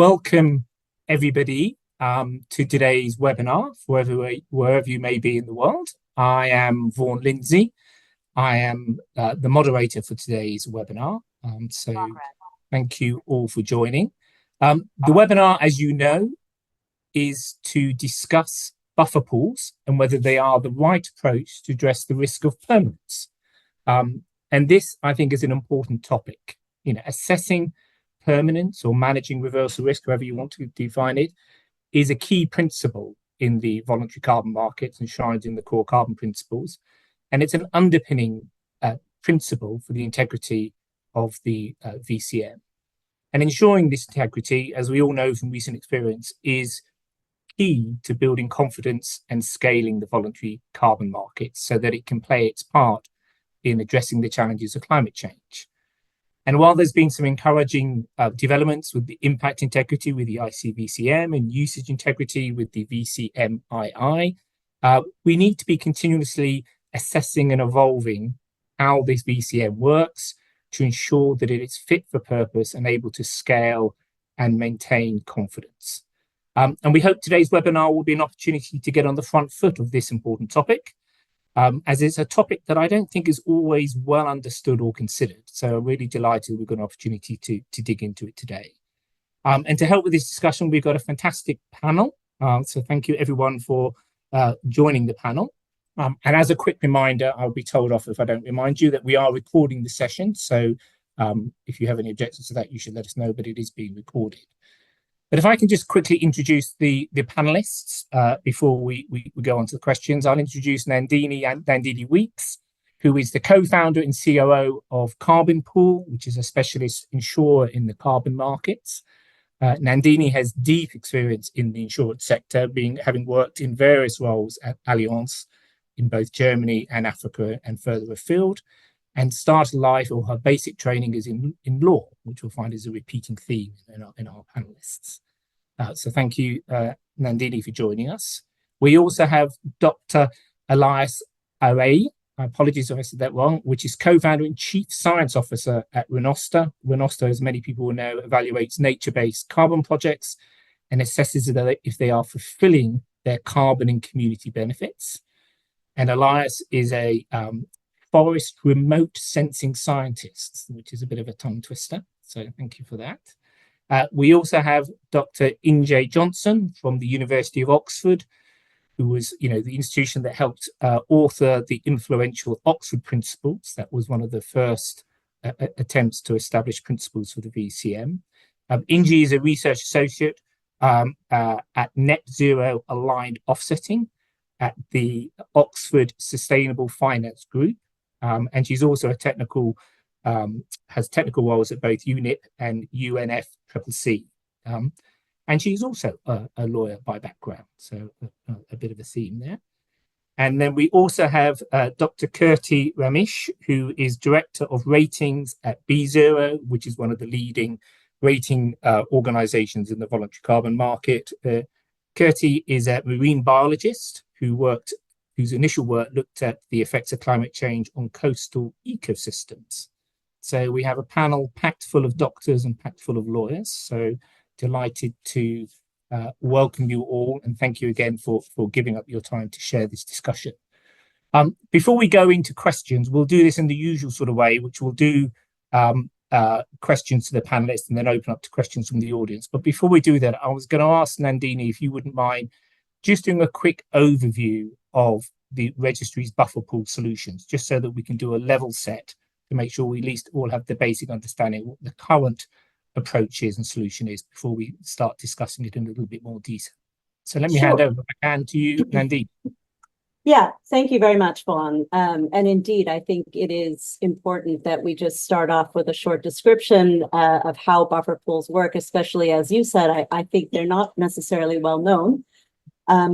Welcome everybody to today's webinar, wherever you may be in the world. I am Vaughan Lindsay. I am the moderator for today's webinar. So thank you all for joining. The webinar, as you know, is to discuss buffer pools and whether they are the right approach to address the risk of permanence. And this, I think, is an important topic. Assessing permanence or managing reversal risk, however you want to define it, is a key principle in the voluntary carbon markets enshrined in the core carbon principles. And it's an underpinning principle for the integrity of the VCM. And ensuring this integrity, as we all know from recent experience, is key to building confidence and scaling the voluntary carbon markets so that it can play its part in addressing the challenges of climate change. And while there's been some encouraging developments with the impact integrity with the ICVCM and usage integrity with the VCMII, we need to be continuously assessing and evolving how this VCM works to ensure that it is fit for purpose and able to scale and maintain confidence. And we hope today's webinar will be an opportunity to get on the front foot of this important topic, as it's a topic that I don't think is always well understood or considered. So I'm really delighted we've got an opportunity to dig into it today. And to help with this discussion, we've got a fantastic panel. So thank you everyone for joining the panel. And as a quick reminder, I'll be told off if I don't remind you that we are recording the session. So if you have any objections to that, you should let us know, but it is being recorded. But if I can just quickly introduce the panelists before we go on to the questions, I'll introduce Nandini Weeks, who is the co-founder and COO of CarbonPool, which is a specialist insurer in the carbon markets. Nandini has deep experience in the insurance sector, having worked in various roles at Allianz in both Germany and Africa and further afield, and started life, or her basic training is in law, which we'll find is a repeating theme in our panelists. So thank you, Nandini, for joining us. We also have Dr. Elias Arai, apologies if I said that wrong, which is co-founder and chief science officer at Renoster. Renoster, as many people will know, evaluates nature-based carbon projects and assesses if they are fulfilling their carbon and community benefits. And Elias is a forest remote sensing scientist, which is a bit of a tongue twister. So thank you for that. We also have Dr. Inge Johnson from the University of Oxford, who was, the institution that helped author the influential Oxford Principles. That was one of the first attempts to establish principles for the VCM. Inge is a research associate at Net Zero Aligned Offsetting at the Oxford Sustainable Finance Group. And she's also has technical roles at both UNIP and UNFCCC. And she's also a lawyer by background, so a bit of a theme there. And then we also have Dr. Kirti Ramesh, who is Director of Ratings at BeZero, which is one of the leading rating organizations in the voluntary carbon market. Kirti is a marine biologist whose initial work looked at the effects of climate change on coastal ecosystems. So we have a panel packed full of doctors and packed full of lawyers. So delighted to welcome you all, and thank you again for giving up your time to share this discussion. Before we go into questions, we'll do this in the usual sort of way, which we'll do questions to the panelists and then open up to questions from the audience. But before we do that, I was going to ask Nandini if you wouldn't mind just doing a quick overview of the registry's buffer pool solutions, just so that we can do a level set to make sure we at least all have the basic understanding of what the current approach is and solution is before we start discussing it in a little bit more detail. So let me hand over my hand to you, Nandini. Yeah, thank you very much, Vaughan. And indeed, I think it is important that we just start off with a short description of how buffer pools work, especially as you said, I think they're not necessarily well known.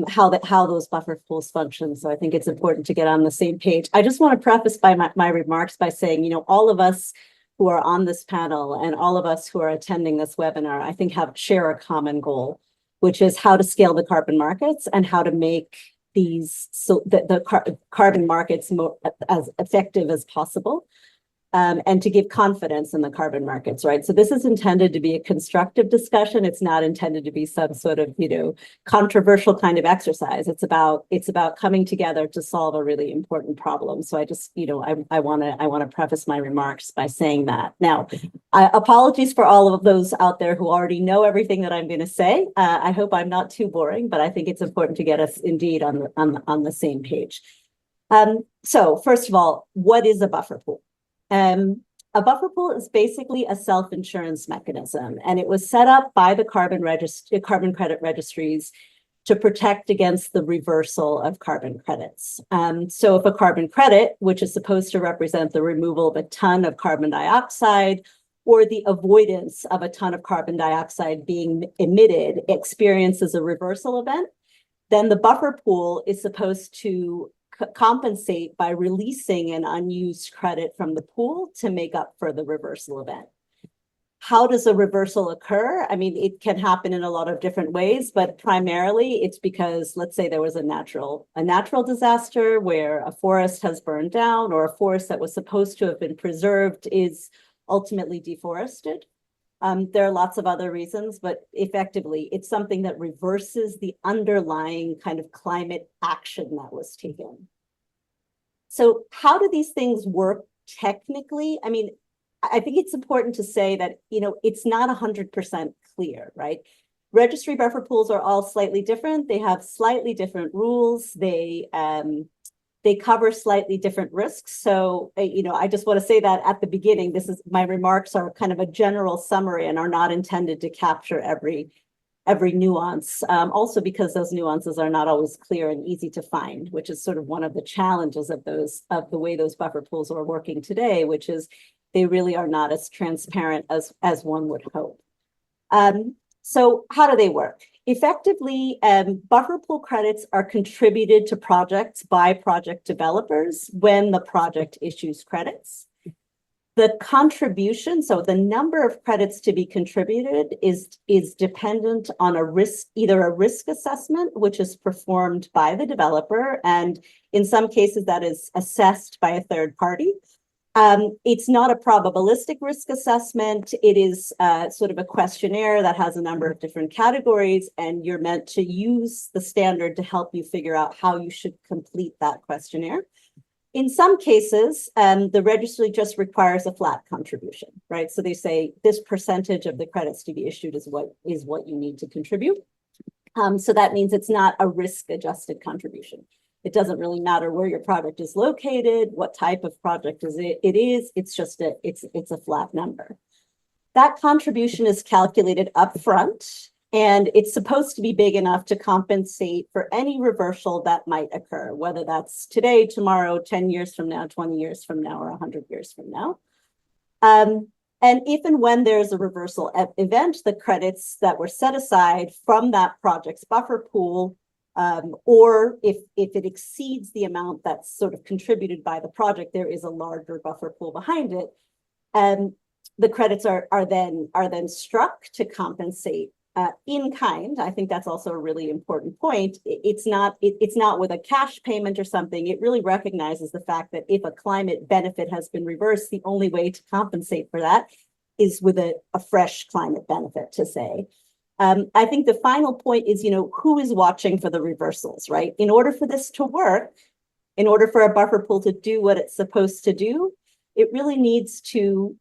How those buffer pools function. So I think it's important to get on the same page. I just want to preface by my remarks by saying, all of us who are on this panel and all of us who are attending this webinar, I think share a common goal, which is how to scale the carbon markets and how to make the carbon markets as effective as possible. and to give confidence in the carbon markets, right? So this is intended to be a constructive discussion. It's not intended to be some sort of, controversial kind of exercise. It's about coming together to solve a really important problem. So I just, I want to preface my remarks by saying that. Now, apologies for all of those out there who already know everything that I'm going to say. I hope I'm not too boring, but I think it's important to get us indeed on the same page. So first of all, what is a buffer pool? A buffer pool is basically a self-insurance mechanism, and it was set up by the carbon credit registries to protect against the reversal of carbon credits. So if a carbon credit, which is supposed to represent the removal of a ton of carbon dioxide or the avoidance of a ton of carbon dioxide being emitted, experiences a reversal event, then the buffer pool is supposed to compensate by releasing an unused credit from the pool to make up for the reversal event. How does a reversal occur? I mean, it can happen in a lot of different ways, but primarily it's because, let's say there was a natural disaster where a forest has burned down, or a forest that was supposed to have been preserved is ultimately deforested. There are lots of other reasons, but effectively, it's something that reverses the underlying kind of climate action that was taken. So how do these things work technically? I mean, I think it's important to say that, it's not 100% clear, right? Registry buffer pools are all slightly different. They have slightly different rules. They cover slightly different risks. So, I just want to say that at the beginning, my remarks are kind of a general summary and are not intended to capture every nuance. Also because those nuances are not always clear and easy to find, which is sort of one of the challenges of the way those buffer pools are working today, which is they really are not as transparent as one would hope. So how do they work? Effectively, buffer pool credits are contributed to projects by project developers when the project issues credits. The contribution, so the number of credits to be contributed is dependent on either a risk assessment, which is performed by the developer, and in some cases that is assessed by a third party. It's not a probabilistic risk assessment. It is sort of a questionnaire that has a number of different categories, and you're meant to use the standard to help you figure out how you should complete that questionnaire. In some cases, the registry just requires a flat contribution, right? So they say this percentage of the credits to be issued is what you need to contribute. So that means it's not a risk-adjusted contribution. It doesn't really matter where your project is located, what type of project it is. It's just it's a flat number. That contribution is calculated upfront, and it's supposed to be big enough to compensate for any reversal that might occur, whether that's today, tomorrow, 10 years from now, 20 years from now, or 100 years from now. And if and when there's a reversal event, the credits that were set aside from that project's buffer pool, or if it exceeds the amount that's sort of contributed by the project, there is a larger buffer pool behind it. And the credits are then struck to compensate in kind. I think that's also a really important point. It's not with a cash payment or something. It really recognizes the fact that if a climate benefit has been reversed, the only way to compensate for that is with a fresh climate benefit, to say. I think the final point is, who is watching for the reversals, right? In order for this to work, in order for a buffer pool to do what it's supposed to do, it really needs to,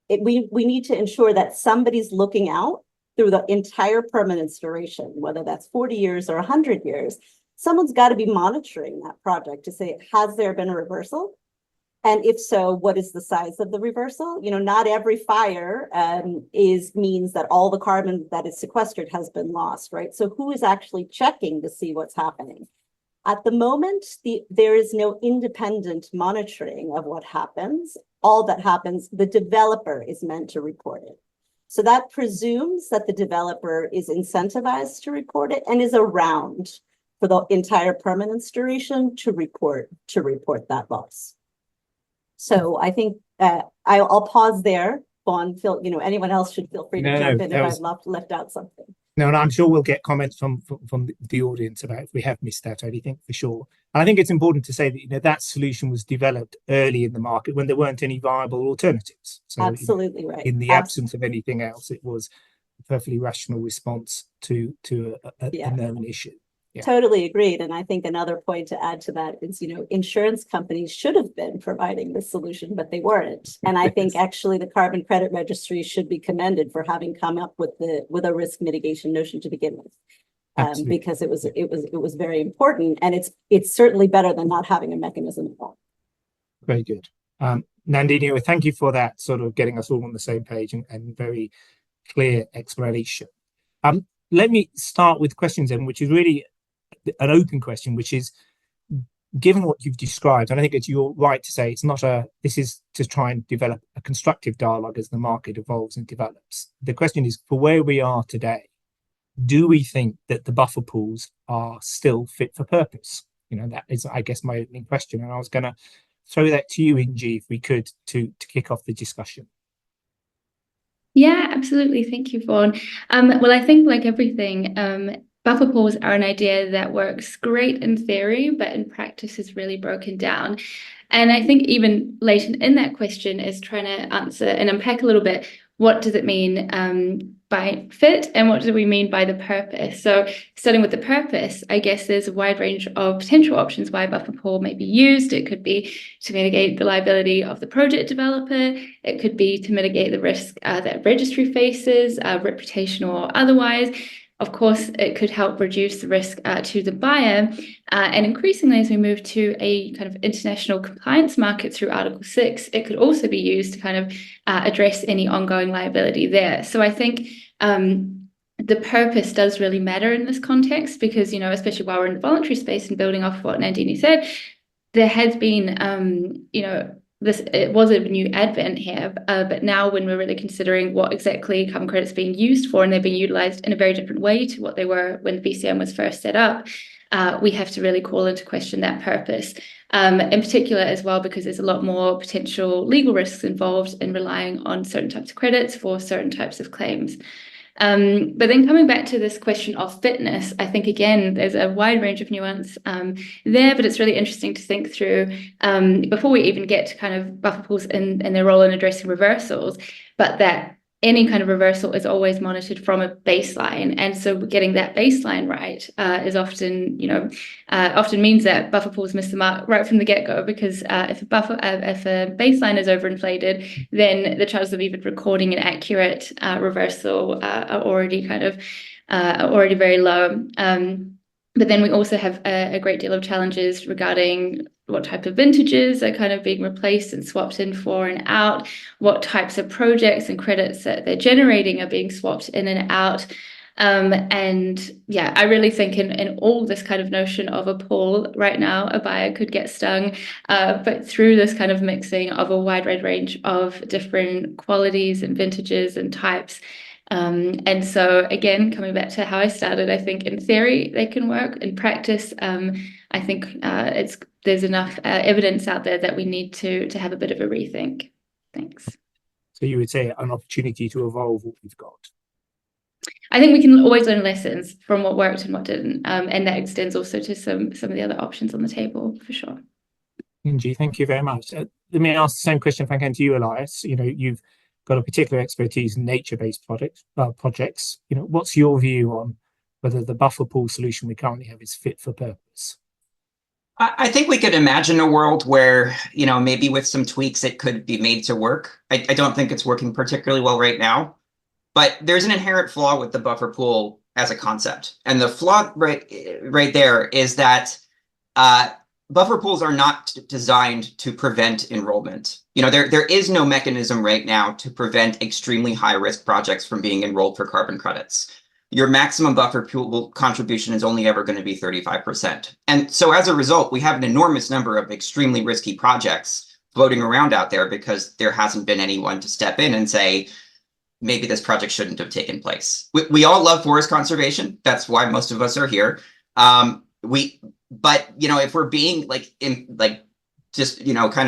we need to ensure that somebody's looking out through the entire permanence duration, whether that's 40 years or 100 years. Someone's got to be monitoring that project to say, has there been a reversal? And if so, what is the size of the reversal? Not every fire means that all the carbon that is sequestered has been lost, right? So who is actually checking to see what's happening? At the moment, there is no independent monitoring of what happens. All that happens, the developer is meant to report it. So that presumes that the developer is incentivized to report it and is around for the entire permanence duration to report that loss. So I think I'll pause there. Vaughn, anyone else should feel free to jump in if I've left out something. No, and I'm sure we'll get comments from the audience about if we have missed out anything for sure. And I think it's important to say that that solution was developed early in the market when there weren't any viable alternatives. So Absolutely right. in the absence of anything else, it was a perfectly rational response to a known issue. Yeah. Totally agreed. And I think another point to add to that is, insurance companies should have been providing this solution, but they weren't. And I think actually the carbon credit registry should be commended for having come up with a risk mitigation notion to begin with. Because it was very important, and it's certainly better than not having a mechanism at all. Very good. Nandini, thank you for that sort of getting us all on the same page and very clear explanation. Let me start with questions then, which is really an open question, which is, given what you've described, and I think you're right to say this is to try and develop a constructive dialogue as the market evolves and develops. The question is, for where we are today, do we think that the buffer pools are still fit for purpose? That is, I guess, my opening question. And I was going to throw that to you, Inji, if we could, to kick off the discussion. Yeah, absolutely. Thank you, Vaughan. Well, I think like everything, buffer pools are an idea that works great in theory, but in practice is really broken down. And I think even latent in that question is trying to answer and unpack a little bit, what does it mean by fit, and what do we mean by the purpose? So starting with the purpose, I guess there's a wide range of potential options why buffer pool may be used. It could be to mitigate the liability of the project developer. It could be to mitigate the risk that registry faces, reputational or otherwise. Of course, it could help reduce the risk to the buyer. And increasingly, as we move to a kind of international compliance market through Article 6, it could also be used to kind of address any ongoing liability there. So I think the purpose does really matter in this context because, especially while we're in the voluntary space and building off what Nandini said, there has been, it was a new advent here, but now when we're really considering what exactly carbon credits are being used for, and they're being utilized in a very different way to what they were when the BCM was first set up, we have to really call into question that purpose. In particular as well, because there's a lot more potential legal risks involved in relying on certain types of credits for certain types of claims. But then coming back to this question of fitness, I think, again, there's a wide range of nuance there, but it's really interesting to think through before we even get to kind of buffer pools and their role in addressing reversals, but that any kind of reversal is always monitored from a baseline. And so getting that baseline right is often, often means that buffer pools miss the mark right from the get-go, because if a baseline is overinflated, then the chances of even recording an accurate reversal are already very low. But then we also have a great deal of challenges regarding what type of vintages are kind of being replaced and swapped in for and out, what types of projects and credits that they're generating are being swapped in and out. And yeah, I really think in all this kind of notion of a pool right now, a buyer could get stung, but through this kind of mixing of a wide range of different qualities and vintages and types. And so again, coming back to how I started, I think in theory they can work. In practice, I think there's enough evidence out there that we need to have a bit of a rethink. Thanks. So you would say an opportunity to evolve what we've got. I think we can always learn lessons from what worked and what didn't, and that extends also to some of the other options on the table for sure. Inji, thank you very much. Let me ask the same question if I can to you, Elias. You've got a particular expertise in nature-based projects. What's your view on whether the buffer pool solution we currently have is fit for purpose? I think we could imagine a world where, maybe with some tweaks, it could be made to work. I don't think it's working particularly well right now, but there's an inherent flaw with the buffer pool as a concept. And the flaw right there is that buffer pools are not designed to prevent enrollment. There is no mechanism right now to prevent extremely high risk projects from being enrolled for carbon credits. Your maximum buffer pool contribution is only ever going to be 35%. And so as a result, we have an enormous number of extremely risky projects floating around out there because there hasn't been anyone to step in and say, maybe this project shouldn't have taken place. We all love forest conservation. That's why most of us are here. But if we're being kind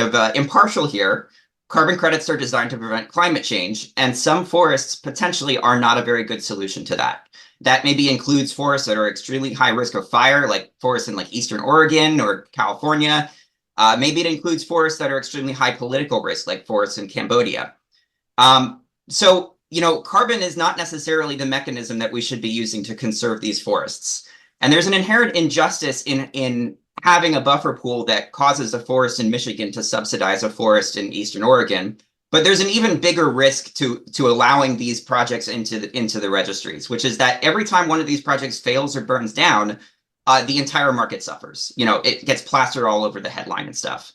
of impartial here, carbon credits are designed to prevent climate change, and some forests potentially are not a very good solution to that. That maybe includes forests that are extremely high risk of fire, like forests in like Eastern Oregon or California. Maybe it includes forests that are extremely high political risk, like forests in Cambodia. So, carbon is not necessarily the mechanism that we should be using to conserve these forests. And there's an inherent injustice in having a buffer pool that causes a forest in Michigan to subsidize a forest in Eastern Oregon. But there's an even bigger risk to allowing these projects into the registries, which is that every time one of these projects fails or burns down, the entire market suffers. It gets plastered all over the headline and stuff.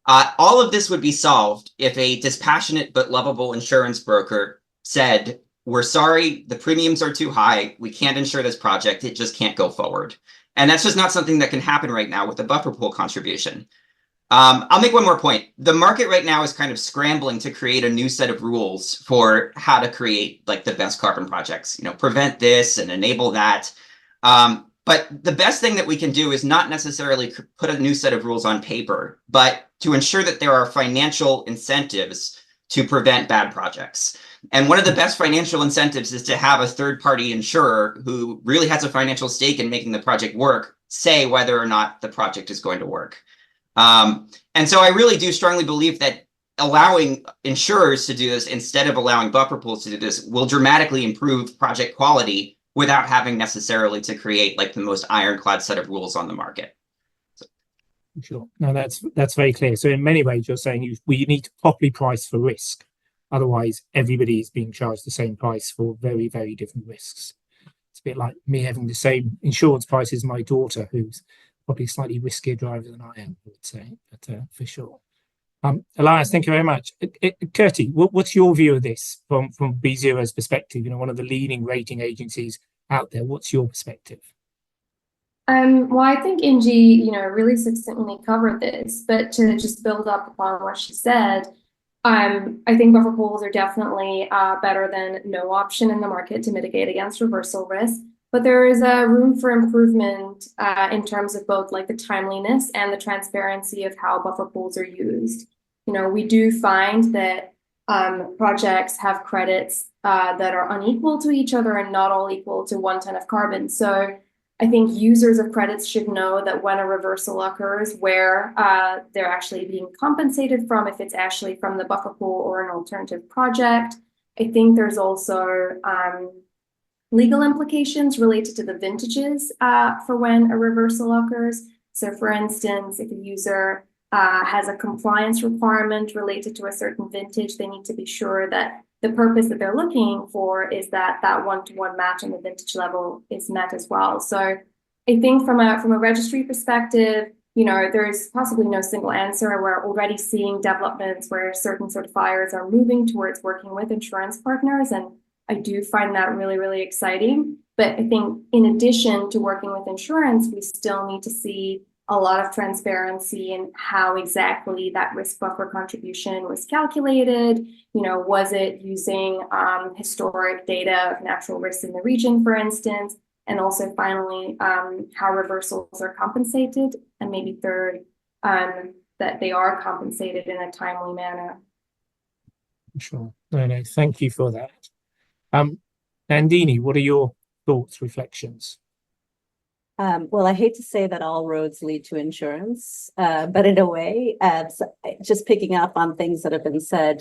All of this would be solved if a dispassionate but lovable insurance broker said, we're sorry, the premiums are too high. We can't insure this project. It just can't go forward. And that's just not something that can happen right now with the buffer pool contribution. I'll make one more point. The market right now is kind of scrambling to create a new set of rules for how to create like the best carbon projects, prevent this and enable that. But the best thing that we can do is not necessarily put a new set of rules on paper, but to ensure that there are financial incentives to prevent bad projects. And one of the best financial incentives is to have a third-party insurer who really has a financial stake in making the project work, say whether or not the project is going to work. And so I really do strongly believe that allowing insurers to do this instead of allowing buffer pools to do this will dramatically improve project quality without having necessarily to create like the most ironclad set of rules on the market. Sure. No, that's very clear. So in many ways, you're saying we need to properly price for risk. Otherwise, everybody is being charged the same price for very, very different risks. It's a bit like me having the same insurance price as my daughter, who's probably a slightly riskier driver than I am, I would say, but for sure. Elias, thank you very much. Kurti, what's your view of this from BeZero's perspective? One of the leading rating agencies out there. What's your perspective? Well, I think Ingy, really succinctly covered this, but to just build up upon what she said, I think buffer pools are definitely better than no option in the market to mitigate against reversal risk. But there is a room for improvement in terms of both like the timeliness and the transparency of how buffer pools are used. We do find that projects have credits that are unequal to each other and not all equal to 1 ton of carbon. So I think users of credits should know that when a reversal occurs, where they're actually being compensated from, if it's actually from the buffer pool or an alternative project. I think there's also legal implications related to the vintages for when a reversal occurs. So for instance, if a user has a compliance requirement related to a certain vintage, they need to be sure that the purpose that they're looking for is that one-to-one match on the vintage level is met as well. So I think from a registry perspective, there's possibly no single answer. We're already seeing developments where certain certifiers are moving towards working with insurance partners, and I do find that really, really exciting. But I think in addition to working with insurance, we still need to see a lot of transparency in how exactly that risk buffer contribution was calculated. Was it using historic data of natural risks in the region, for instance? And also finally, how reversals are compensated. And maybe third, that they are compensated in a timely manner. Sure. No, thank you for that. Nandini, what are your thoughts, reflections? Well, I hate to say that all roads lead to insurance, but in a way, just picking up on things that have been said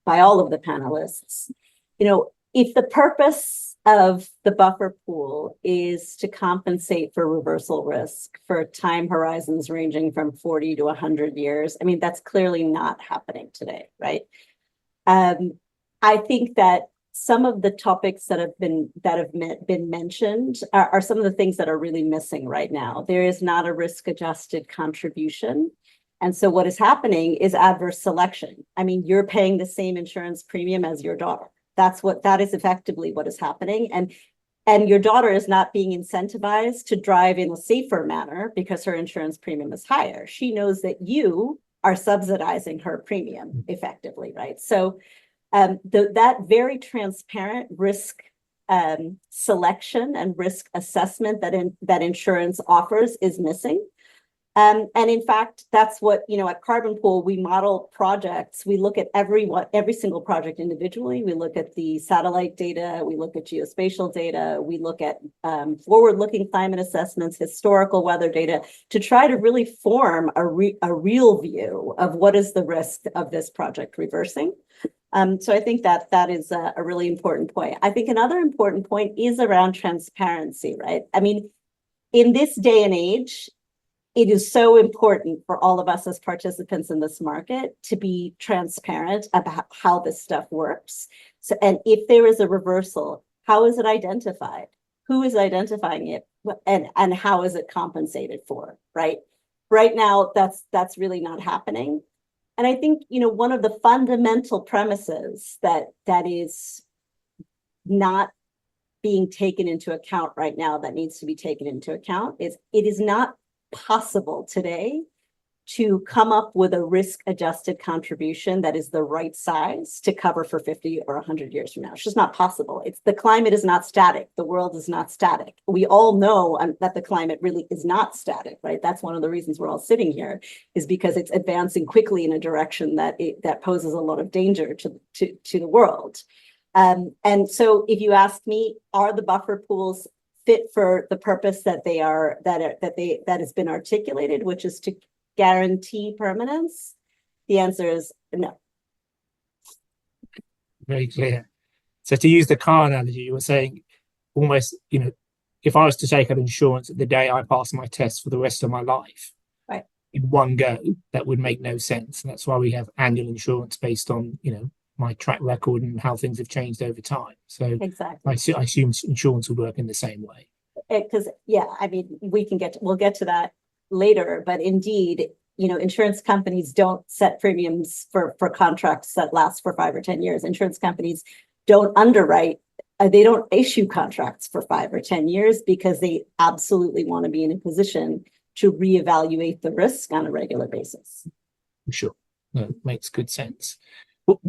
by all of the panelists, if the purpose of the buffer pool is to compensate for reversal risk for time horizons ranging from 40 to 100 years, that's clearly not happening today, right? I think that some of the topics that have been mentioned are some of the things that are really missing right now. There is not a risk-adjusted contribution. And so what is happening is adverse selection. You're paying the same insurance premium as your daughter. That is effectively what is happening. And your daughter is not being incentivized to drive in a safer manner because her insurance premium is higher. She knows that you are subsidizing her premium effectively, right? So that very transparent risk selection and risk assessment that insurance offers is missing. And in fact, that's what, at CarbonPool, we model projects. We look at every single project individually. We look at the satellite data. We look at geospatial data. We look at forward-looking climate assessments, historical weather data, to try to really form a real view of what is the risk of this project reversing. So I think that is a really important point. I think another important point is around transparency, right? I mean, in this day and age, it is so important for all of us as participants in this market to be transparent about how this stuff works. So, and if there is a reversal, how is it identified? Who is identifying it? And how is it compensated for, right? Right now, that's really not happening. And I think, one of the fundamental premises that is not being taken into account right now, that needs to be taken into account, is it is not possible today to come up with a risk-adjusted contribution that is the right size to cover for 50 or 100 years from now. It's just not possible. The climate is not static. The world is not static. We all know that the climate really is not static, right? That's one of the reasons we're all sitting here, is because it's advancing quickly in a direction that poses a lot of danger to the world. And so if you ask me, are the buffer pools fit for the purpose that has been articulated, which is to guarantee permanence? The answer is no. Very clear. So to use the car analogy, you were saying almost, if I was to take out insurance the day I pass my test for the rest of my life, right, in one go, that would make no sense. And that's why we have annual insurance based on, my track record and how things have changed over time. So exactly, I assume insurance would work in the same way. Because I mean, we'll get to that later, but indeed, insurance companies don't set premiums for contracts that last for 5 or 10 years. Insurance companies don't underwrite, they don't issue contracts for 5 or 10 years because they absolutely want to be in a position to reevaluate the risk on a regular basis. Sure, no, makes good sense.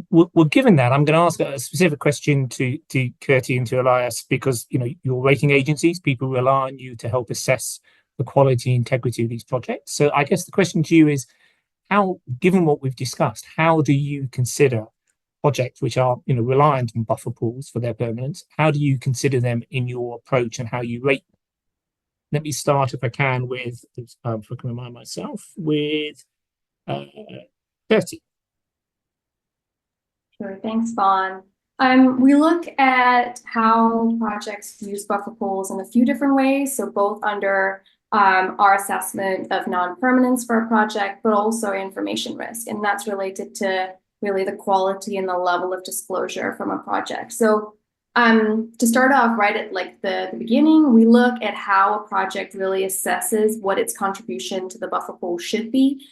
Well, given that, I'm going to ask a specific question to Kirti and to Elias, because your rating agencies, people rely on you to help assess the quality and integrity of these projects. So I guess the question to you is, how, given what we've discussed, how do you consider projects which are reliant on buffer pools for their permanence? How do you consider them in your approach and how you rate them? Let me start, if I can, with if I can remind myself, with Kirti. Sure, thanks, Vaughn. We look at how projects use buffer pools in a few different ways. So both under our assessment of non-permanence for a project, but also information risk. And that's related to really the quality and the level of disclosure from a project. So to start off right at the beginning, we look at how a project really assesses what its contribution to the buffer pool should be,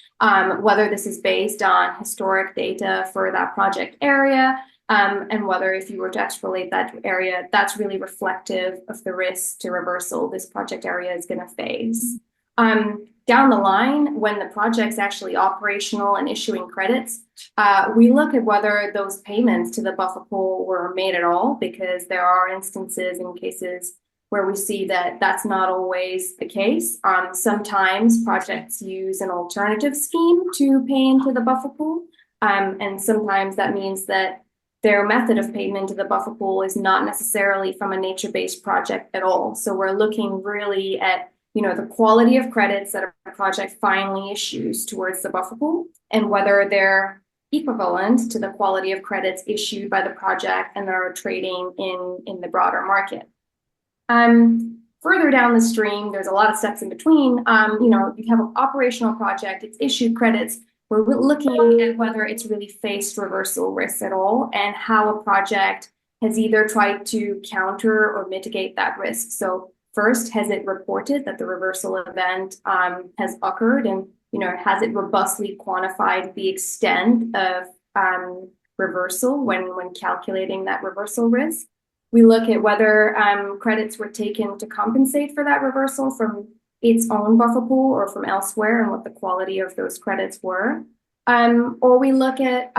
whether this is based on historic data for that project area, and whether if you were to extrapolate that area, that's really reflective of the risk to reversal this project area is going to face. Down the line, when the project's actually operational and issuing credits, we look at whether those payments to the buffer pool were made at all, because there are instances and cases where we see that that's not always the case. Sometimes projects use an alternative scheme to pay into the buffer pool, and sometimes that means that their method of payment to the buffer pool is not necessarily from a nature-based project at all. So we're looking really at the quality of credits that a project finally issues towards the buffer pool, and whether they're equivalent to the quality of credits issued by the project and that are trading in the broader market. Further down the stream, there's a lot of steps in between. You have an operational project, it's issued credits. We're looking at whether it's really faced reversal risks at all, and how a project has either tried to counter or mitigate that risk. So first, has it reported that the reversal event has occurred, and has it robustly quantified the extent of reversal when calculating that reversal risk? We look at whether credits were taken to compensate for that reversal from its own buffer pool or from elsewhere, and what the quality of those credits were. Or we look at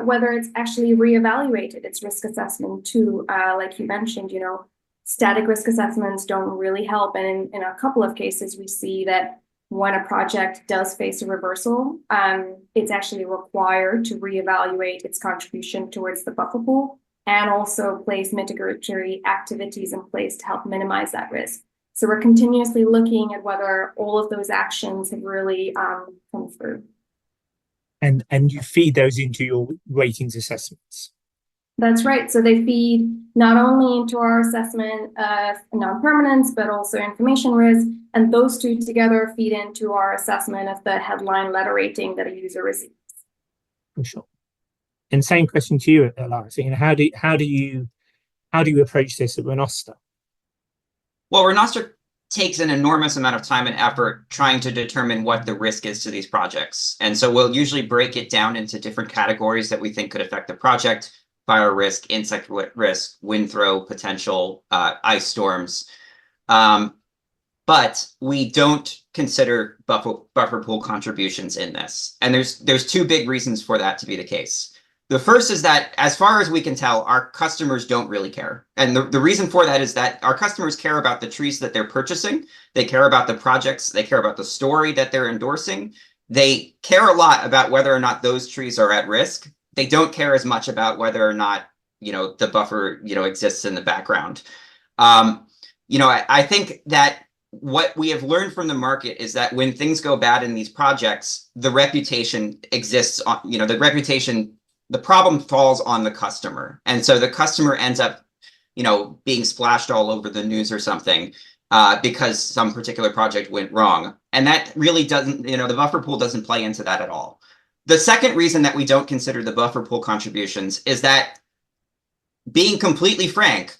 whether it's actually reevaluated its risk assessment too. Like you mentioned, static risk assessments don't really help. And in a couple of cases, we see that when a project does face a reversal, it's actually required to reevaluate its contribution towards the buffer pool and also place mitigatory activities in place to help minimize that risk. So we're continuously looking at whether all of those actions have really come through. And you feed those into your ratings assessments. That's right. So they feed not only into our assessment of non-permanence, but also information risk. And those two together feed into our assessment of the headline letter rating that a user receives. For sure. And same question to you, Lara. So, how do you approach this at Renoster? Well, Renoster takes an enormous amount of time and effort trying to determine what the risk is to these projects. And so we'll usually break it down into different categories that we think could affect the project: fire risk, insect risk, wind throw potential, ice storms. But we don't consider buffer pool contributions in this. And there's two big reasons for that to be the case. The first is that, as far as we can tell, our customers don't really care. And the reason for that is that our customers care about the trees that they're purchasing. They care about the projects. They care about the story that they're endorsing. They care a lot about whether or not those trees are at risk. They don't care as much about whether or not, the buffer, exists in the background. I think that what we have learned from the market is that when things go bad in these projects, the reputation exists on, the problem falls on the customer. And so the customer ends up, being splashed all over the news or something because some particular project went wrong. And that really doesn't, the buffer pool doesn't play into that at all. The second reason that we don't consider the buffer pool contributions is that, being completely frank,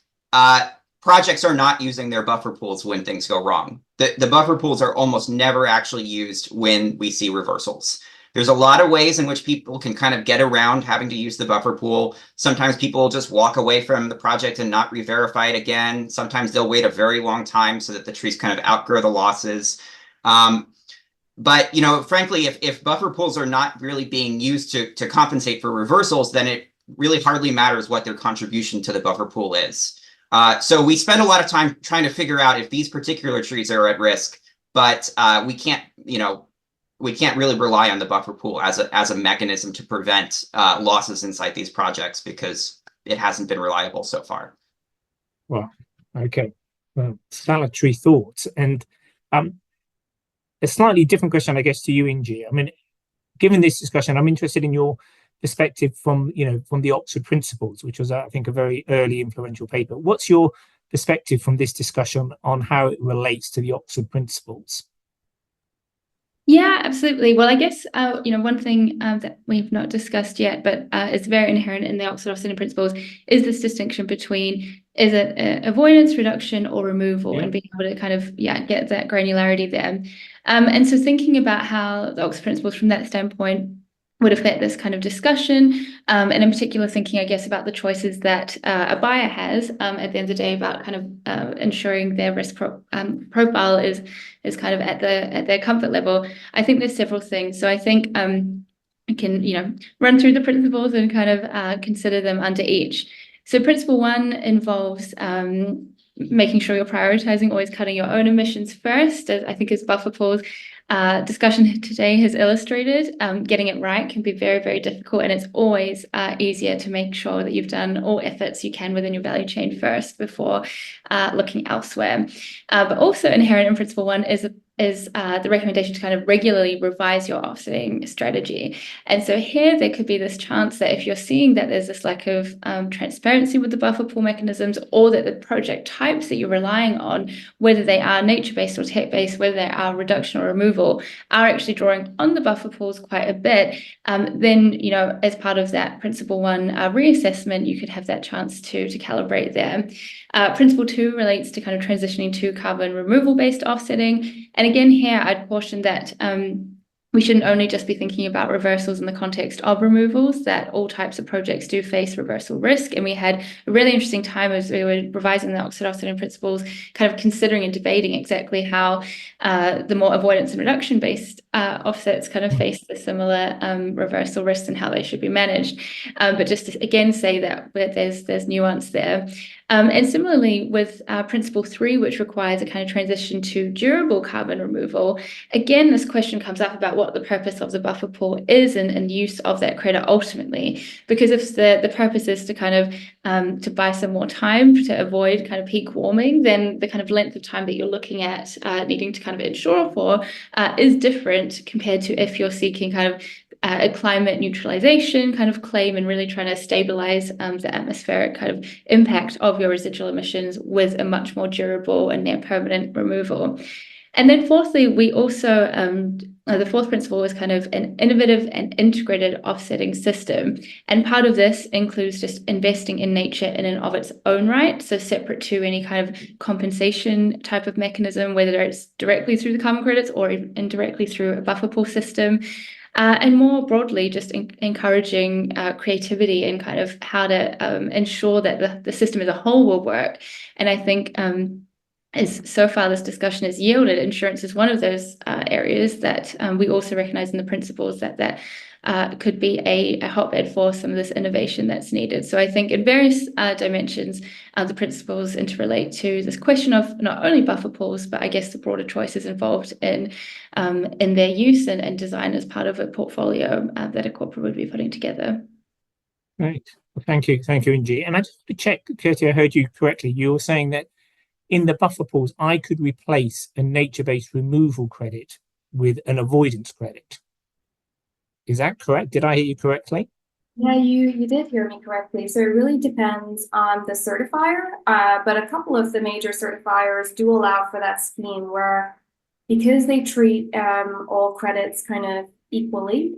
projects are not using their buffer pools when things go wrong. The buffer pools are almost never actually used when we see reversals. There's a lot of ways in which people can kind of get around having to use the buffer pool. Sometimes people will just walk away from the project and not re-verify it again. Sometimes they'll wait a very long time so that the trees kind of outgrow the losses. But frankly, if buffer pools are not really being used to compensate for reversals, then it really hardly matters what their contribution to the buffer pool is. So we spend a lot of time trying to figure out if these particular trees are at risk, but we can't really rely on the buffer pool as a mechanism to prevent losses inside these projects, because it hasn't been reliable so far. Well, okay. Well, salutary thoughts. And a slightly different question, I guess, to you, Inji. I mean, given this discussion, I'm interested in your perspective from the Oxford Principles, which was, I think, a very early influential paper. What's your perspective from this discussion on how it relates to the Oxford Principles? Yeah, absolutely. Well, I guess, one thing that we've not discussed yet, but is very inherent in the Oxford Australian Principles, is this distinction between, is it avoidance, reduction, or removal, and being able to kind of, get that granularity there. And so thinking about how the Oxford Principles from that standpoint would affect this kind of discussion, and in particular thinking, I guess, about the choices that a buyer has at the end of the day about kind of ensuring their risk profile is kind of at their comfort level. I think there's several things. So I think I can run through the principles and kind of consider them under each. So principle one involves making sure you're prioritizing, always cutting your own emissions first. As I think as buffer pools discussion today has illustrated, getting it right can be very, very difficult, and it's always easier to make sure that you've done all efforts you can within your value chain first before looking elsewhere. But also inherent in principle one is the recommendation to kind of regularly revise your offsetting strategy. And so here there could be this chance that if you're seeing that there's this lack of transparency with the buffer pool mechanisms, or that the project types that you're relying on, whether they are nature-based or tech-based, whether they are reduction or removal, are actually drawing on the buffer pools quite a bit, then, as part of that principle one reassessment, you could have that chance to calibrate there. Principle two relates to kind of transitioning to carbon removal based offsetting. And again, here I'd caution that we shouldn't only just be thinking about reversals in the context of removals, that all types of projects do face reversal risk. And we had a really interesting time as we were revising the Oxford Australian Principles, kind of considering and debating exactly how the more avoidance and reduction based offsets kind of face the similar reversal risks and how they should be managed. But just to again say that there's nuance there. And similarly with principle 3, which requires a kind of transition to durable carbon removal, again, this question comes up about what the purpose of the buffer pool is and use of that credit ultimately. Because if the purpose is to kind of to buy some more time to avoid kind of peak warming, then the kind of length of time that you're looking at needing to kind of insure for is different compared to if you're seeking kind of a climate neutralization kind of claim and really trying to stabilize the atmospheric kind of impact of your residual emissions with a much more durable and near permanent removal. And then fourthly, we also, the fourth principle was kind of an innovative and integrated offsetting system. And part of this includes just investing in nature in and of its own right, so separate to any kind of compensation type of mechanism, whether it's directly through the carbon credits or indirectly through a buffer pool system. And more broadly, just encouraging creativity and kind of how to ensure that the system as a whole will work. And I think as so far this discussion has yielded, insurance is one of those areas that we also recognize in the principles that could be a hotbed for some of this innovation that's needed. So I think in various dimensions, the principles interrelate to this question of not only buffer pools, but I guess the broader choices involved in their use and design as part of a portfolio that a corporate would be putting together. Right. Well, thank you, Inji. And I just want to check, Kirsty, I heard you correctly. You were saying that in the buffer pools, I could replace a nature-based removal credit with an avoidance credit. Is that correct? Did I hear you correctly? Yeah, you did hear me correctly. So it really depends on the certifier, but a couple of the major certifiers do allow for that scheme where, because they treat all credits kind of equally,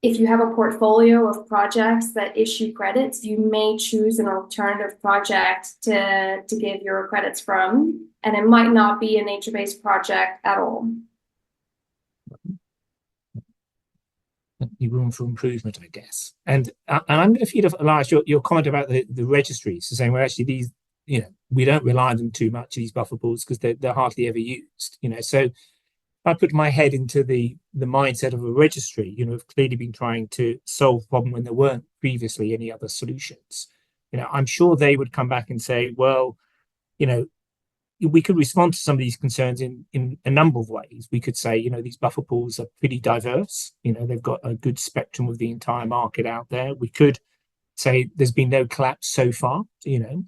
if you have a portfolio of projects that issue credits, you may choose an alternative project to give your credits from, and it might not be a nature-based project at all. Room for improvement, I guess. And I'm going to feed off, Elias, your comment about the registries, so saying, well, actually, these, we don't rely on them too much, these buffer pools, because they're hardly ever used. So I put my head into the mindset of a registry, have clearly been trying to solve the problem when there weren't previously any other solutions. I'm sure they would come back and say, well, we could respond to some of these concerns in a number of ways. We could say, these buffer pools are pretty diverse. They've got a good spectrum of the entire market out there. We could say there's been no collapse so far,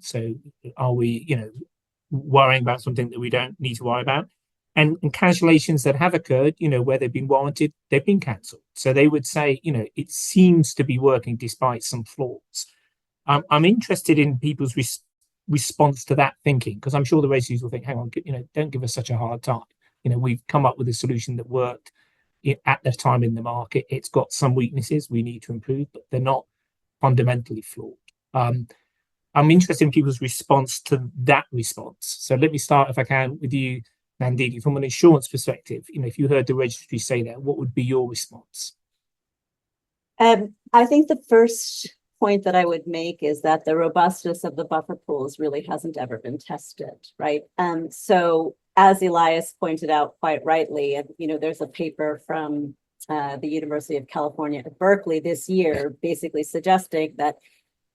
so are we, worrying about something that we don't need to worry about? And cancellations that have occurred, where they've been warranted, they've been cancelled. So they would say, it seems to be working despite some flaws. I'm interested in people's response to that thinking, because I'm sure the registries will think, hang on, don't give us such a hard time. We've come up with a solution that worked at the time in the market. It's got some weaknesses we need to improve, but they're not fundamentally flawed. I'm interested in people's response to that response. So let me start, if I can, with you, Nandini, from an insurance perspective. If you heard the registry say that, what would be your response? I think the first point that I would make is that the robustness of the buffer pools really hasn't ever been tested, right? So as Elias pointed out quite rightly, and there's a paper from the University of California at Berkeley this year, basically suggesting that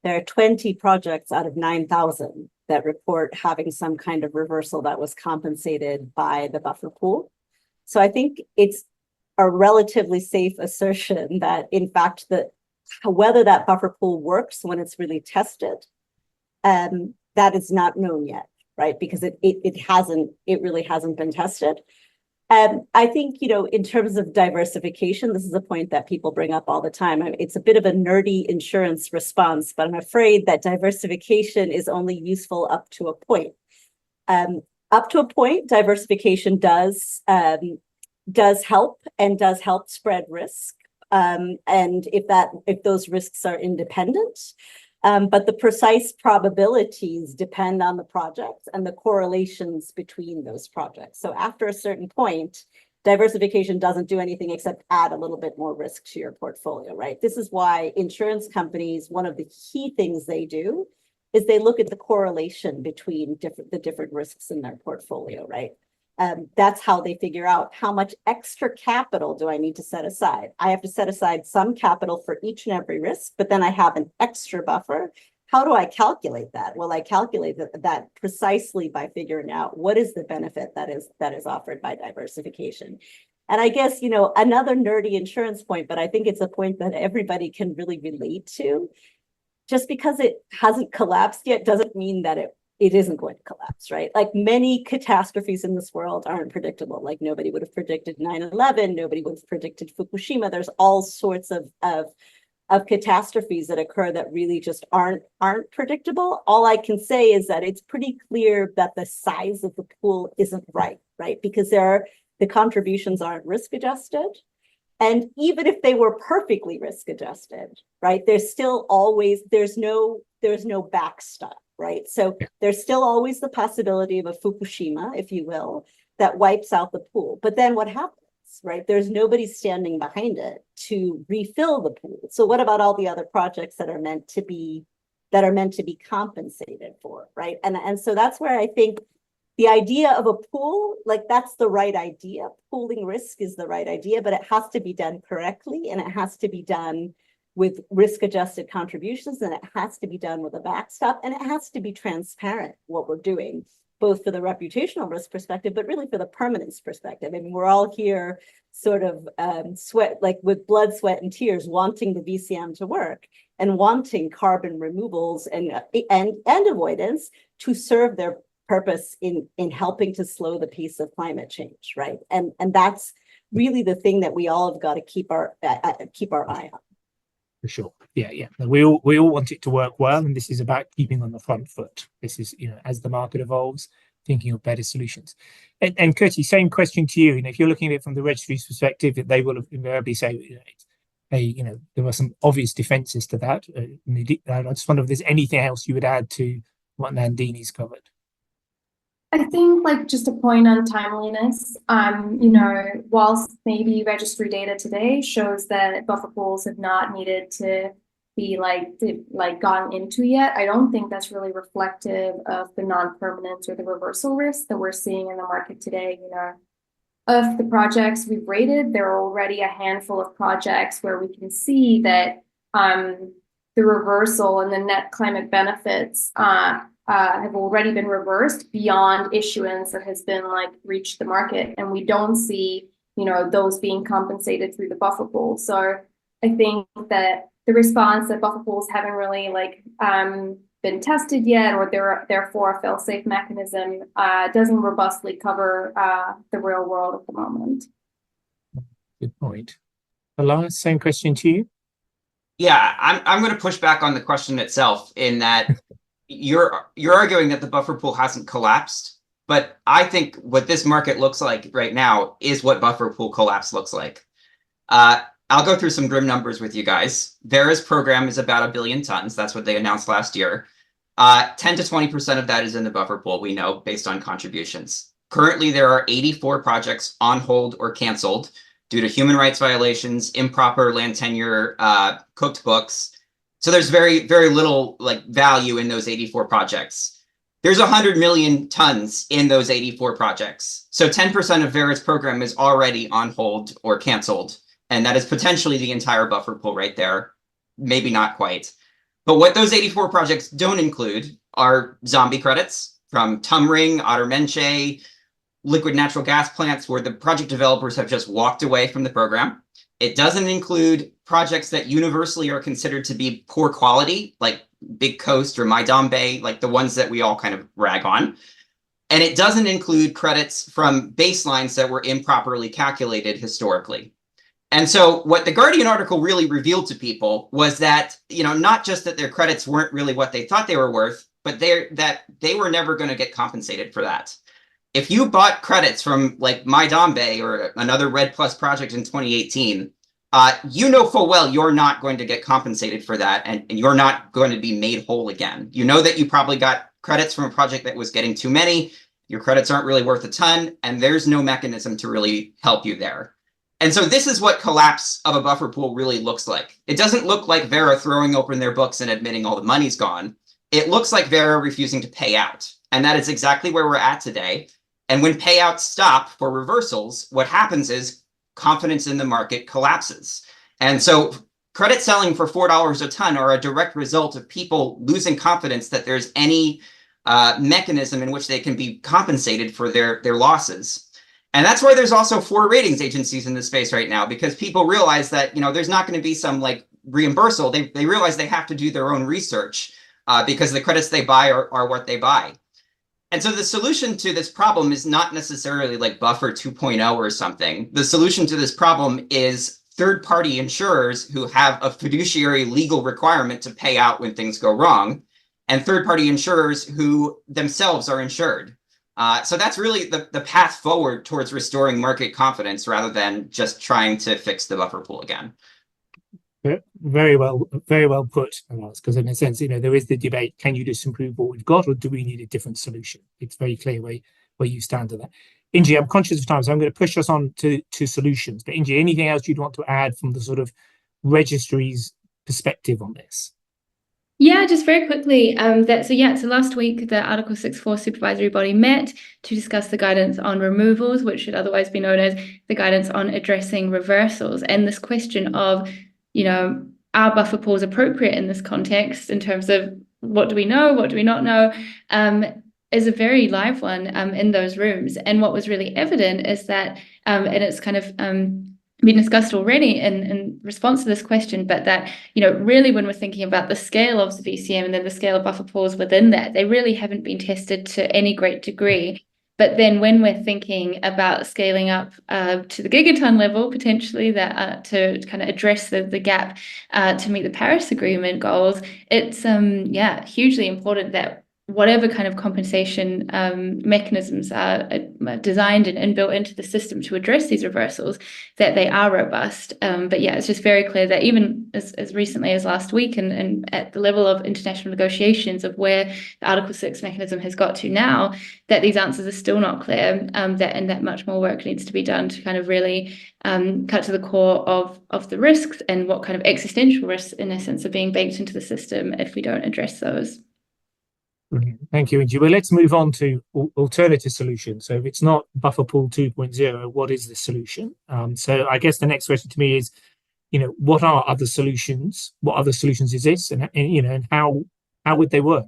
there are 20 projects out of 9,000 that report having some kind of reversal that was compensated by the buffer pool. So I think it's a relatively safe assertion that, in fact, whether that buffer pool works when it's really tested, that is not known yet, right? Because it really hasn't been tested. I think, in terms of diversification, this is a point that people bring up all the time. It's a bit of a nerdy insurance response, but I'm afraid that diversification is only useful up to a point. Up to a point, diversification does help spread risk. And if those risks are independent, but the precise probabilities depend on the project and the correlations between those projects. So after a certain point, diversification doesn't do anything except add a little bit more risk to your portfolio, right? This is why insurance companies, one of the key things they do is they look at the correlation between the different risks in their portfolio, right? That's how they figure out how much extra capital do I need to set aside. I have to set aside some capital for each and every risk, but then I have an extra buffer. How do I calculate that? Well, I calculate that precisely by figuring out what is the benefit that is offered by diversification. And I guess, another nerdy insurance point, but I think it's a point that everybody can really relate to. Just because it hasn't collapsed yet doesn't mean that it isn't going to collapse, right? Like many catastrophes in this world aren't predictable. Like nobody would have predicted 9/11, nobody would have predicted Fukushima. There's all sorts of catastrophes that occur that really just aren't predictable. All I can say is that it's pretty clear that the size of the pool isn't right? Because the contributions aren't risk adjusted. And even if they were perfectly risk adjusted, right, there's no backstop, right? So there's still always the possibility of a Fukushima, if you will, that wipes out the pool. But then what happens, right? There's nobody standing behind it to refill the pool. So what about all the other projects that are meant to be compensated for, right? And so that's where I think the idea of a pool, like that's the right idea. Pooling risk is the right idea, but it has to be done correctly, and it has to be done with risk-adjusted contributions, and it has to be done with a backstop, and it has to be transparent what we're doing, both for the reputational risk perspective, but really for the permanence perspective. I mean, we're all here sort of with blood, sweat, and tears, wanting the VCM to work and wanting carbon removals and avoidance to serve their purpose in helping to slow the pace of climate change, right? And that's really the thing that we all have got to keep our eye on. For sure. Yeah. We all want it to work well, and this is about keeping on the front foot. This is, as the market evolves, thinking of better solutions. And Curtis, same question to you. If you're looking at it from the registry's perspective, they will invariably say, there are some obvious defenses to that. I just wonder if there's anything else you would add to what Nandini's covered. I think just a point on timeliness, whilst maybe registry data today shows that buffer pools have not needed to be gone into yet, I don't think that's really reflective of the non-permanence or the reversal risk that we're seeing in the market today. Of the projects we've rated, there are already a handful of projects where we can see that the reversal and the net climate benefits have already been reversed beyond issuance that has been reached the market, and we don't see those being compensated through the buffer pool. So I think that the response that buffer pools haven't really been tested yet, or therefore a fail-safe mechanism, doesn't robustly cover the real world at the moment. Good point. Alana, same question to you. Yeah, I'm going to push back on the question itself in that you're arguing that the buffer pool hasn't collapsed, but I think what this market looks like right now is what buffer pool collapse looks like. I'll go through some grim numbers with you guys. Vera's program is about 1 billion tons. That's what they announced last year. 10 to 20% of that is in the buffer pool, we know, based on contributions. Currently, there are 84 projects on hold or canceled due to human rights violations, improper land tenure, cooked books. So there's very, very little value in those 84 projects. There's 100 million tons in those 84 projects. So 10% of Vera's program is already on hold or canceled. And that is potentially the entire buffer pool right there. Maybe not quite. But what those 84 projects don't include are zombie credits from Tumring, Ottermenche, liquid natural gas plants where the project developers have just walked away from the program. It doesn't include projects that universally are considered to be poor quality, like Big Coast or Maidam Bay, like the ones that we all kind of rag on. And it doesn't include credits from baselines that were improperly calculated historically. And so what the Guardian article really revealed to people was that, not just that their credits weren't really what they thought they were worth, but that they were never going to get compensated for that. If you bought credits from Maidam Bay or another Red Plus project in 2018, you know full well you're not going to get compensated for that, and you're not going to be made whole again. You know that you probably got credits from a project that was getting too many, your credits aren't really worth a ton, and there's no mechanism to really help you there. And so this is what collapse of a buffer pool really looks like. It doesn't look like Vera throwing open their books and admitting all the money's gone. It looks like Vera refusing to pay out. And that is exactly where we're at today. And when payouts stop for reversals, what happens is confidence in the market collapses. And so credit selling for $4 a ton are a direct result of people losing confidence that there's any mechanism in which they can be compensated for their losses. And that's why there's also 4 ratings agencies in this space right now, because people realize that, there's not going to be some like reimbursal. They realize they have to do their own research because the credits they buy are what they buy. And so the solution to this problem is not necessarily like Buffer 2.0 or something. The solution to this problem is third-party insurers who have a fiduciary legal requirement to pay out when things go wrong, and third-party insurers who themselves are insured. So that's really the path forward towards restoring market confidence rather than just trying to fix the buffer pool again. Very well put, because in a sense, there is the debate: can you just improve what we've got, or do we need a different solution? It's very clear where you stand on that. Inji, I'm conscious of time, so I'm going to push us on to solutions. But Inji, anything else you'd want to add from the sort of registry's perspective on this? Yeah, just very quickly. So last week the Article 6.4 supervisory body met to discuss the guidance on removals, which should otherwise be known as the guidance on addressing reversals, and this question of, are buffer pools appropriate in this context in terms of what do we know, what do we not know, is a very live one in those rooms. And what was really evident is that, and it's kind of been discussed already in response to this question, but that, really when we're thinking about the scale of the VCM and then the scale of buffer pools within that, they really haven't been tested to any great degree. But then when we're thinking about scaling up to the gigaton level, potentially that to kind of address the gap to meet the Paris Agreement goals, it's hugely important that whatever kind of compensation mechanisms are designed and built into the system to address these reversals, that they are robust. But yeah, it's just very clear that even as recently as last week and at the level of international negotiations of where the Article 6 mechanism has got to now, that these answers are still not clear, that much more work needs to be done to kind of really cut to the core of the risks and what kind of existential risks, in essence, are being baked into the system if we don't address those. Brilliant. Thank you, Inji. Well, let's move on to alternative solutions. So if it's not buffer pool 2.0, what is the solution? So I guess the next question to me is, what are other solutions? What other solutions exist, and how would they work?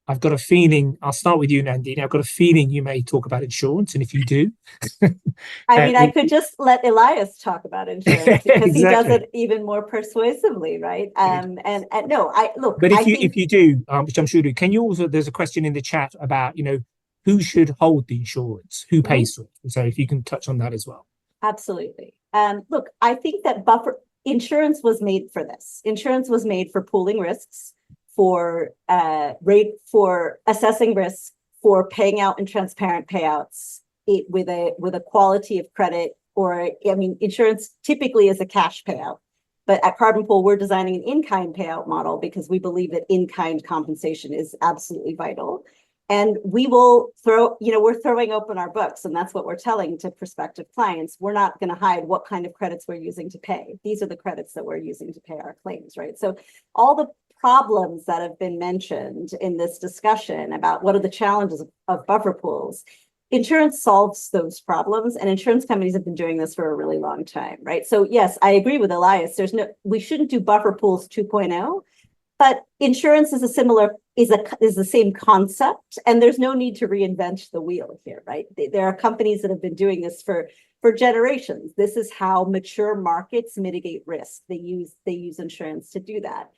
I've got a feeling, I'll start with you, Nandini. I've got a feeling you may talk about insurance, and if you do, I could just let Elias talk about insurance because exactly. He does it even more persuasively, right? And no, But if you do, which I'm sure you do, can you also? There's a question in the chat about who should hold the insurance, who pays for it. So if you can touch on that as well. Absolutely. Look, I think that insurance was made for this. Insurance was made for pooling risks, for assessing risk, for paying out in transparent payouts with a quality of credit, insurance typically is a cash payout. But at CarbonPool, we're designing an in-kind payout model because we believe that in-kind compensation is absolutely vital. And we will we're throwing open our books, and that's what we're telling to prospective clients. We're not going to hide what kind of credits we're using to pay. These are the credits that we're using to pay our claims, right? So all the problems that have been mentioned in this discussion about what are the challenges of buffer pools, insurance solves those problems, and insurance companies have been doing this for a really long time, right? So yes, I agree with Elias. We shouldn't do buffer pools 2.0, but insurance is the same concept, and there's no need to reinvent the wheel here, right? There are companies that have been doing this for generations. This is how mature markets mitigate risk. They use insurance to do that.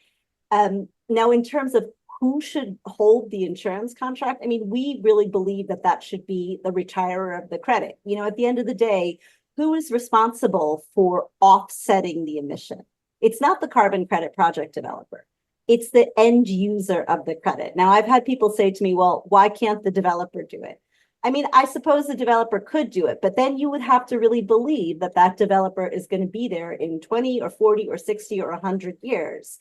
Now, in terms of who should hold the insurance contract, we really believe that should be the retirer of the credit. At the end of the day, who is responsible for offsetting the emission? It's not the carbon credit project developer. It's the end user of the credit. Now, I've had people say to me, well, why can't the developer do it? I suppose the developer could do it, but then you would have to really believe that developer is going to be there in 20 or 40 or 60 or 100 years.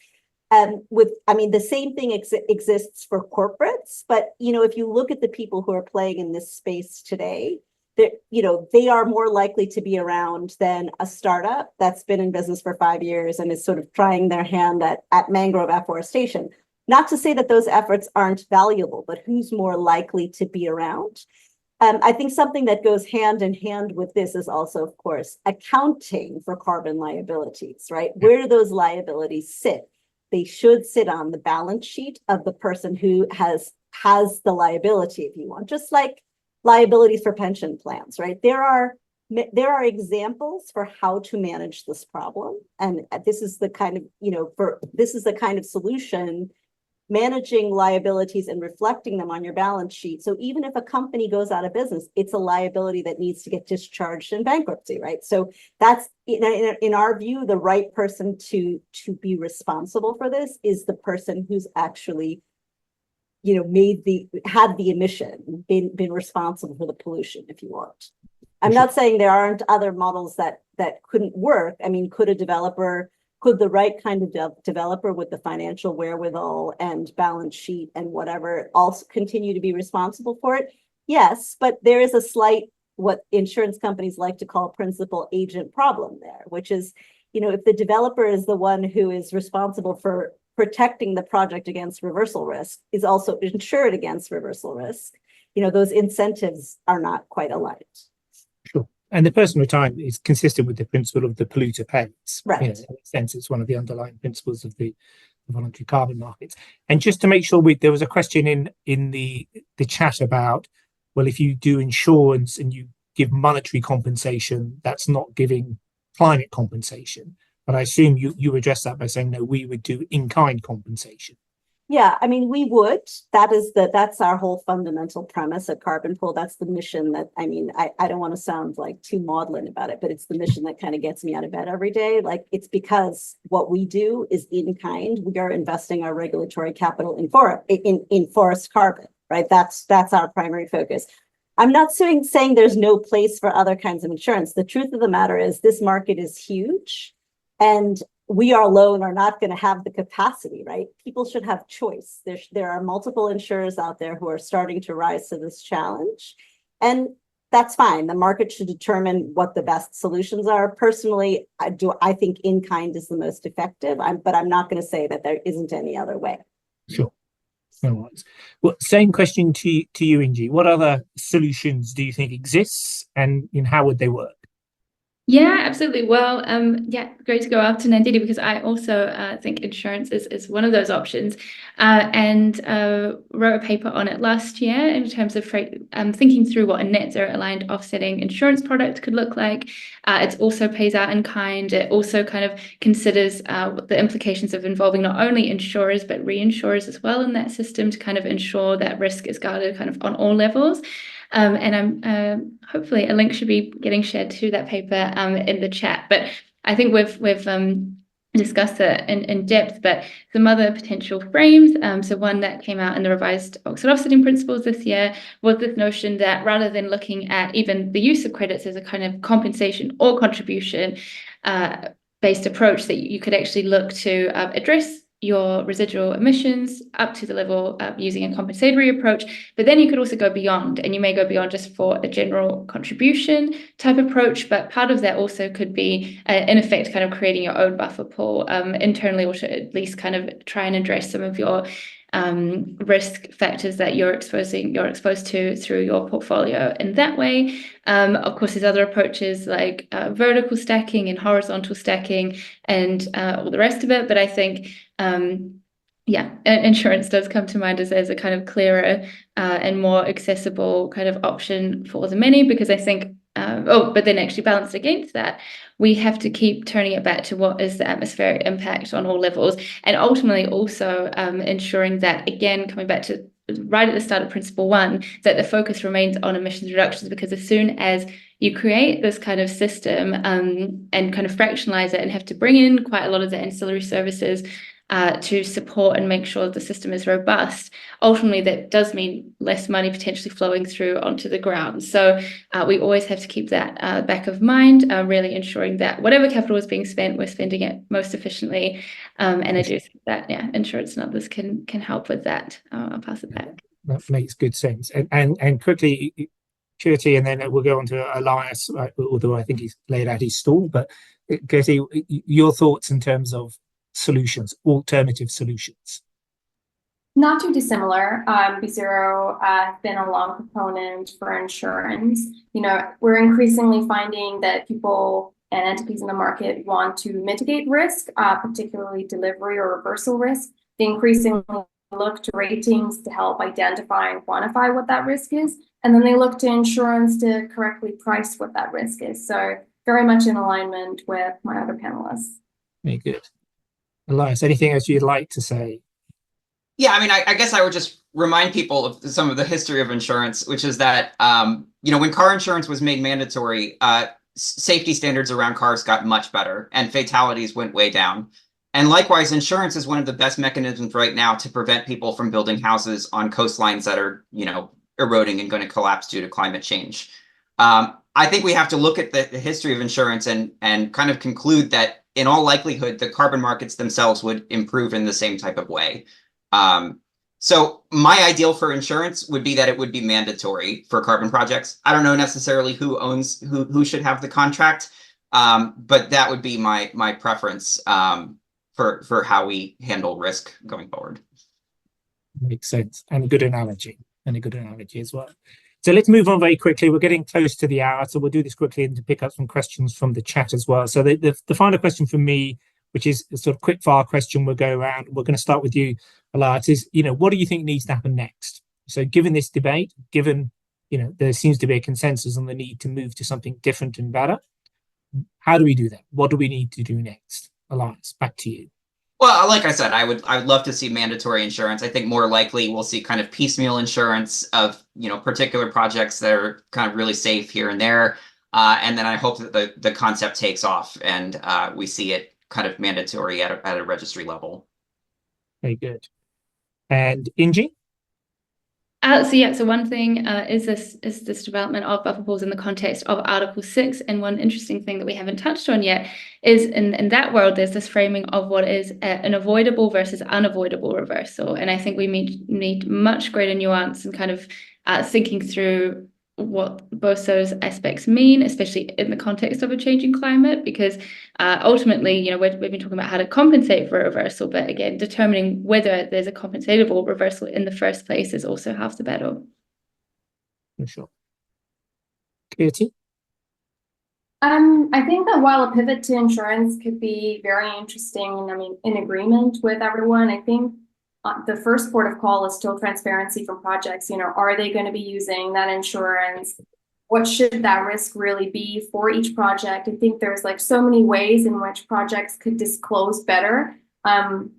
The same thing exists for corporates, but if you look at the people who are playing in this space today, they are more likely to be around than a startup that's been in business for 5 years and is sort of trying their hand at mangrove afforestation. Not to say that those efforts aren't valuable, but who's more likely to be around? I think something that goes hand in hand with this is also, of course, accounting for carbon liabilities, right? Where do those liabilities sit? They should sit on the balance sheet of the person who has the liability, if you want, just like liabilities for pension plans, right? There are examples for how to manage this problem, and this is the kind of, this is the kind of solution, managing liabilities and reflecting them on your balance sheet. So even if a company goes out of business, it's a liability that needs to get discharged in bankruptcy, right? So that's, in our view, the right person to be responsible for this is the person who's actually, had the emission, been responsible for the pollution, if you want. I'm not saying there aren't other models that couldn't work. I mean, could the right kind of developer with the financial wherewithal and balance sheet and whatever also continue to be responsible for it? Yes, but there is a slight, what insurance companies like to call principal agent problem there, which is, if the developer is the one who is responsible for protecting the project against reversal risk, is also insured against reversal risk, those incentives are not quite aligned. Sure. And the personal time is consistent with the principle of the polluter pays. Right. In a sense, it's one of the underlying principles of the voluntary carbon markets. And just to make sure, there was a question in the chat about, well, if you do insurance and you give monetary compensation, that's not giving climate compensation. But I assume you address that by saying, no, we would do in-kind compensation. Yeah, I mean, we would. That's our whole fundamental premise at CarbonPool. That's the mission that, I don't want to sound like too maudlin about it, but it's the mission that kind of gets me out of bed every day. Like, it's because what we do is in kind. We are investing our regulatory capital in forest carbon, right? That's our primary focus. I'm not saying there's no place for other kinds of insurance. The truth of the matter is this market is huge, and we alone are not going to have the capacity, right? People should have choice. There are multiple insurers out there who are starting to rise to this challenge, and that's fine. The market should determine what the best solutions are. Personally, I think in kind is the most effective, but I'm not going to say that there isn't any other way. Sure. No worries. Well, same question to you, Ingi. What other solutions do you think exists, and how would they work? Yeah, absolutely. Well, great to go after Nandini, because I also think insurance is one of those options, and wrote a paper on it last year in terms of thinking through what a net zero aligned offsetting insurance product could look like. It also pays out in kind. It also kind of considers the implications of involving not only insurers but reinsurers as well in that system to kind of ensure that risk is guarded kind of on all levels. And I'm hopefully a link should be getting shared to that paper in the chat. But I think we've discussed it in depth, but some other potential frames. So one that came out in the revised Oxford offsetting principles this year was this notion that rather than looking at even the use of credits as a kind of compensation or contribution based approach, that you could actually look to address your residual emissions up to the level of using a compensatory approach, but then you could also go beyond, and you may go beyond just for a general contribution type approach, but part of that also could be in effect kind of creating your own buffer pool internally, or to at least kind of try and address some of your risk factors that you're exposed to through your portfolio in that way. Of course, there's other approaches like vertical stacking and horizontal stacking and all the rest of it, but I think insurance does come to mind as a kind of clearer and more accessible kind of option for the many, because I think but then actually balanced against that, we have to keep turning it back to what is the atmospheric impact on all levels, and ultimately also ensuring that, again, coming back to right at the start of principle one, that the focus remains on emissions reductions, because as soon as you create this kind of system and kind of fractionalize it and have to bring in quite a lot of the ancillary services to support and make sure the system is robust, ultimately that does mean less money potentially flowing through onto the ground. So we always have to keep that back of mind, really ensuring that whatever capital is being spent, we're spending it most efficiently. And I do think that insurance and others can help with that. I'll pass it back. That makes good sense. And quickly, Kirti, and then we'll go on to Elias, although I think he's laid out his stall. But Kirti, your thoughts in terms of solutions, alternative solutions? Not too dissimilar. BeZero has been a long proponent for insurance. You know, we're increasingly finding that people and entities in the market want to mitigate risk, particularly delivery or reversal risk. They increasingly look to ratings to help identify and quantify what that risk is. And then they look to insurance to correctly price what that risk is. So very much in alignment with my other panelists. Very good. Elias, anything else you'd like to say? Yeah, I mean, I guess I would just remind people of some of the history of insurance, which is that, when car insurance was made mandatory, safety standards around cars got much better and fatalities went way down. And likewise, insurance is one of the best mechanisms right now to prevent people from building houses on coastlines that are, eroding and going to collapse due to climate change. I think we have to look at the history of insurance and kind of conclude that in all likelihood, the carbon markets themselves would improve in the same type of way. So my ideal for insurance would be that it would be mandatory for carbon projects. I don't know necessarily who should have the contract, but that would be my preference for how we handle risk going forward. Makes sense, and a good analogy, as well. So let's move on very quickly. We're getting close to the hour, so we'll do this quickly and to pick up some questions from the chat as well. So the final question from me, which is a sort of quick fire question, we'll go around. We're going to start with you, Elias, is, what do you think needs to happen next? So given this debate, given, there seems to be a consensus on the need to move to something different and better, how do we do that? What do we need to do next? Elias, back to you. Well, like I said, I would love to see mandatory insurance. I think more likely we'll see kind of piecemeal insurance of, particular projects that are kind of really safe here and there. And then I hope that the concept takes off and we see it kind of mandatory at a registry level. Very good. And Inji? So one thing is this development of buffer pools in the context of Article 6. And one interesting thing that we haven't touched on yet is in that world, there's this framing of what is an avoidable versus unavoidable reversal. And I think we need much greater nuance and kind of thinking through what both those aspects mean, especially in the context of a changing climate, because ultimately, we've been talking about how to compensate for a reversal, but again, determining whether there's a compensatable reversal in the first place is also half the battle. For sure. Katie? I think that while a pivot to insurance could be very interesting, and I mean, in agreement with everyone, I think the first port of call is still transparency from projects. Are they going to be using that insurance? What should that risk really be for each project? I think there's so many ways in which projects could disclose better.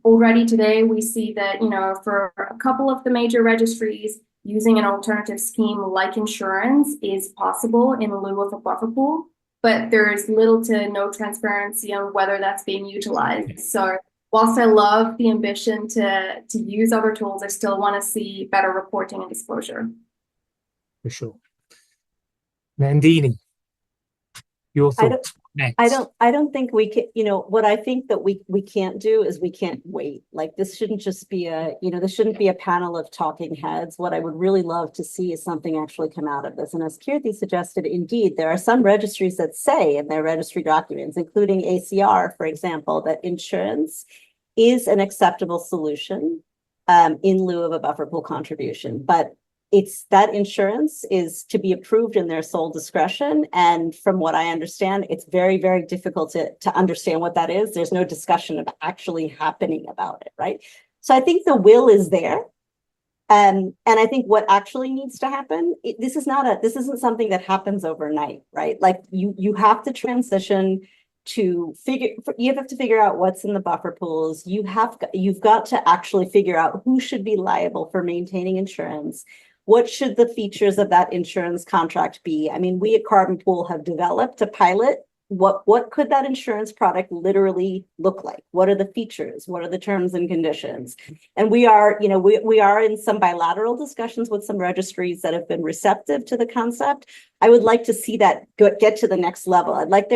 Already today, we see that, for a couple of the major registries, using an alternative scheme like insurance is possible in lieu of a buffer pool, but there's little to no transparency on whether that's being utilized. So whilst I love the ambition to use other tools, I still want to see better reporting and disclosure. For sure. Nandini, your thoughts next? I don't think we can, what I think that we can't do is we can't wait. This shouldn't just be this shouldn't be a panel of talking heads. What I would really love to see is something actually come out of this. And as Kirti suggested, indeed, there are some registries that say in their registry documents, including ACR, for example, that insurance is an acceptable solution in lieu of a buffer pool contribution. But it's that insurance is to be approved in their sole discretion. And from what I understand, it's very, very difficult to understand what that is. There's no discussion of actually happening about it, right? So I think the will is there. And I think what actually needs to happen, this isn't something that happens overnight, right? You have to transition you have to figure out what's in the buffer pools. You've got to actually figure out who should be liable for maintaining insurance. What should the features of that insurance contract be? I mean, we at CarbonPool have developed a pilot. What could that insurance product literally look like? What are the features? What are the terms and conditions? And we are in some bilateral discussions with some registries that have been receptive to the concept. I would like to see that get to the next level. I'd like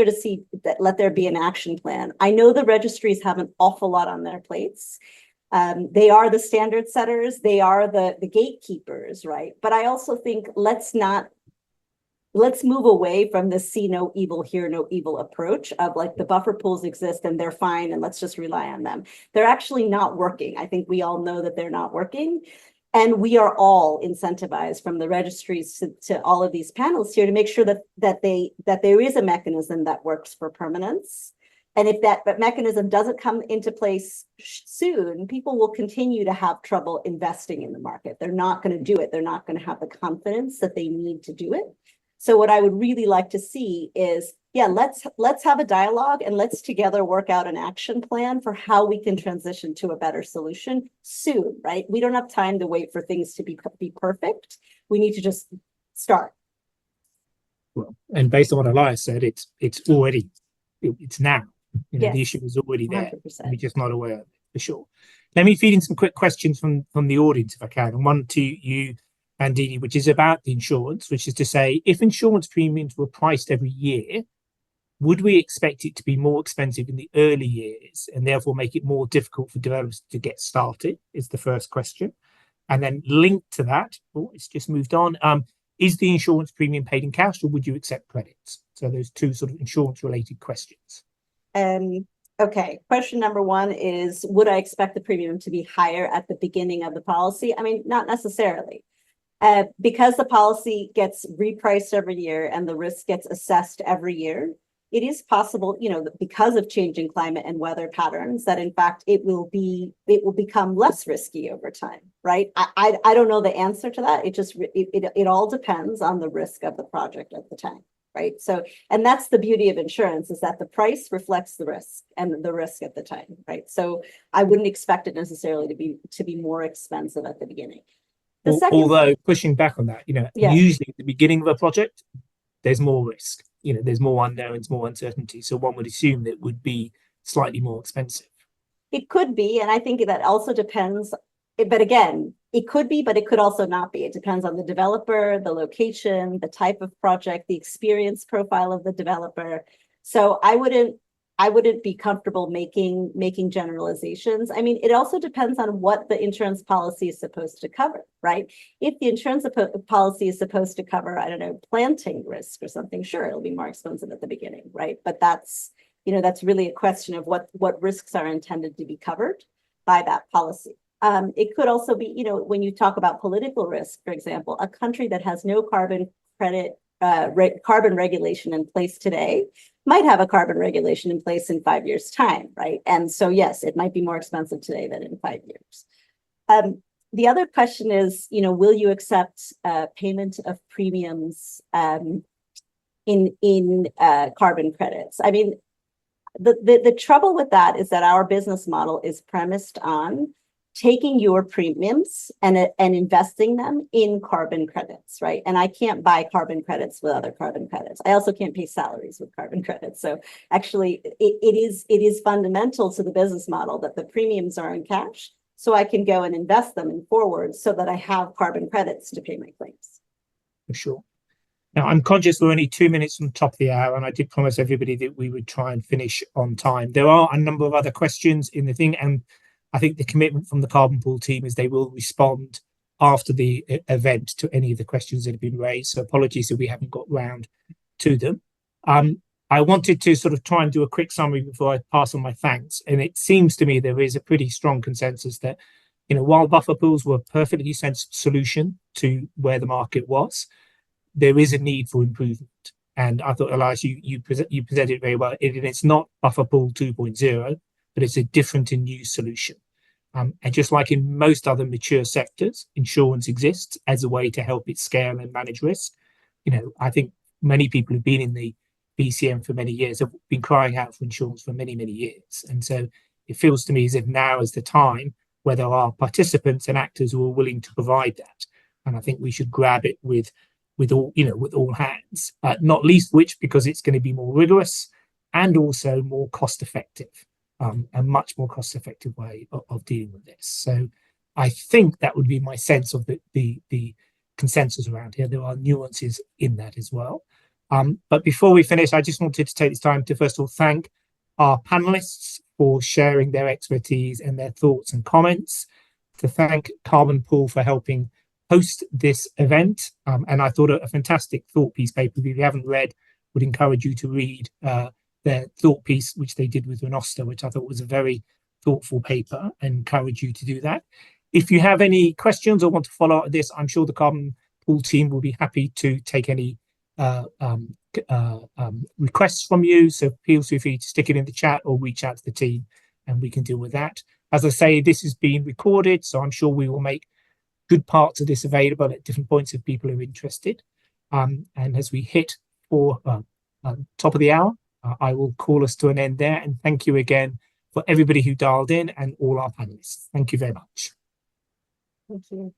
let there be an action plan. I know the registries have an awful lot on their plates. They are the standard setters. They are the gatekeepers, right? But I also think let's not let's move away from the see no evil, hear no evil approach of like the buffer pools exist and they're fine and let's just rely on them. They're actually not working. I think we all know that they're not working. And we are all incentivized from the registries to all of these panelists here to make sure that there is a mechanism that works for permanence. And if that mechanism doesn't come into place soon, people will continue to have trouble investing in the market. They're not going to do it. They're not going to have the confidence that they need to do it. So what I would really like to see is, yeah, let's have a dialogue and let's together work out an action plan for how we can transition to a better solution soon, right? We don't have time to wait for things to be perfect. We need to just start. Well, and based on what Elias said, it's already, it's now. You know, Yes, the issue is already there. 100%. We're just not aware of it, for sure. Let me feed in some quick questions from the audience, if I can. And one to you, Andini, which is about the insurance, which is to say, if insurance premiums were priced every year, would we expect it to be more expensive in the early years and therefore make it more difficult for developers to get started, is the first question. And then linked to that, oh, it's just moved on. Is the insurance premium paid in cash or would you accept credits? So those two sort of insurance related questions. Okay, question number one is, would I expect the premium to be higher at the beginning of the policy? I mean, not necessarily. Because the policy gets repriced every year and the risk gets assessed every year, it is possible, you know, because of changing climate and weather patterns, that in fact it will become less risky over time, right? I don't know the answer to that. It all depends on the risk of the project at the time, right? So, and that's the beauty of insurance, is that the price reflects the risk and the risk at the time, right? So I wouldn't expect it necessarily to be more expensive at the beginning. Although pushing back on that, you know, usually at the beginning of a project, there's more risk. You know, there's more unknowns, more uncertainty. So one would assume that it would be slightly more expensive. It could be, and I think that also depends. But again, it could be, but it could also not be. It depends on the developer, the location, the type of project, the experience profile of the developer. So I wouldn't be comfortable making generalizations. I mean, it also depends on what the insurance policy is supposed to cover, right? If the insurance policy is supposed to cover, I don't know, planting risk or something, sure, it'll be more expensive at the beginning, right? But that's, you know, that's really a question of what risks are intended to be covered by that policy. It could also be, you know, when you talk about political risk, for example, a country that has no carbon credit, carbon regulation in place today might have a carbon regulation in place in 5 years' time, right? And so, yes, it might be more expensive today than in 5 years. The other question is, you know, will you accept payment of premiums in carbon credits? I mean, the trouble with that is that our business model is premised on taking your premiums and investing them in carbon credits, right? And I can't buy carbon credits with other carbon credits. I also can't pay salaries with carbon credits. So actually, it is fundamental to the business model that the premiums are in cash, so I can go and invest them in forwards so that I have carbon credits to pay my claims. For sure. Now, I'm conscious we're only 2 minutes from the top of the hour, and I did promise everybody that we would try and finish on time. There are a number of other questions in the thing, and I think the commitment from the CarbonPool team is they will respond after the event to any of the questions that have been raised. So apologies if we haven't got round to them. I wanted to sort of try and do a quick summary before I pass on my thanks. And it seems to me there is a pretty strong consensus that, you know, while buffer pools were a perfectly sensible solution to where the market was, there is a need for improvement. And I thought, Elias, you presented it very well. It's not buffer pool 2.0, but it's a different and new solution. And just like in most other mature sectors, insurance exists as a way to help it scale and manage risk. You know, I think many people who've been in the BCM for many years have been crying out for insurance for many, many years. And so it feels to me as if now is the time where there are participants and actors who are willing to provide that. And I think we should grab it with all hands, not least which because it's going to be more rigorous and also more cost effective. A much more cost-effective way of dealing with this. So I think that would be my sense of the consensus around here. There are nuances in that as well. But before we finish, I just wanted to take this time to first of all thank our panelists for sharing their expertise and their thoughts and comments, to thank CarbonPool for helping host this event. And I thought a fantastic thought piece paper. If you haven't read, would encourage you to read their thought piece, which they did with Renoster, which I thought was a very thoughtful paper, and encourage you to do that. If you have any questions or want to follow up this, I'm sure the CarbonPool team will be happy to take any requests from you. So feel free to stick it in the chat or reach out to the team and we can deal with that. As I say, this is being recorded, so I'm sure we will make good parts of this available at different points if people are interested. And as we hit for top of the hour, I will call us to an end there. And thank you again for everybody who dialed in and all our panelists. Thank you very much. Thank you.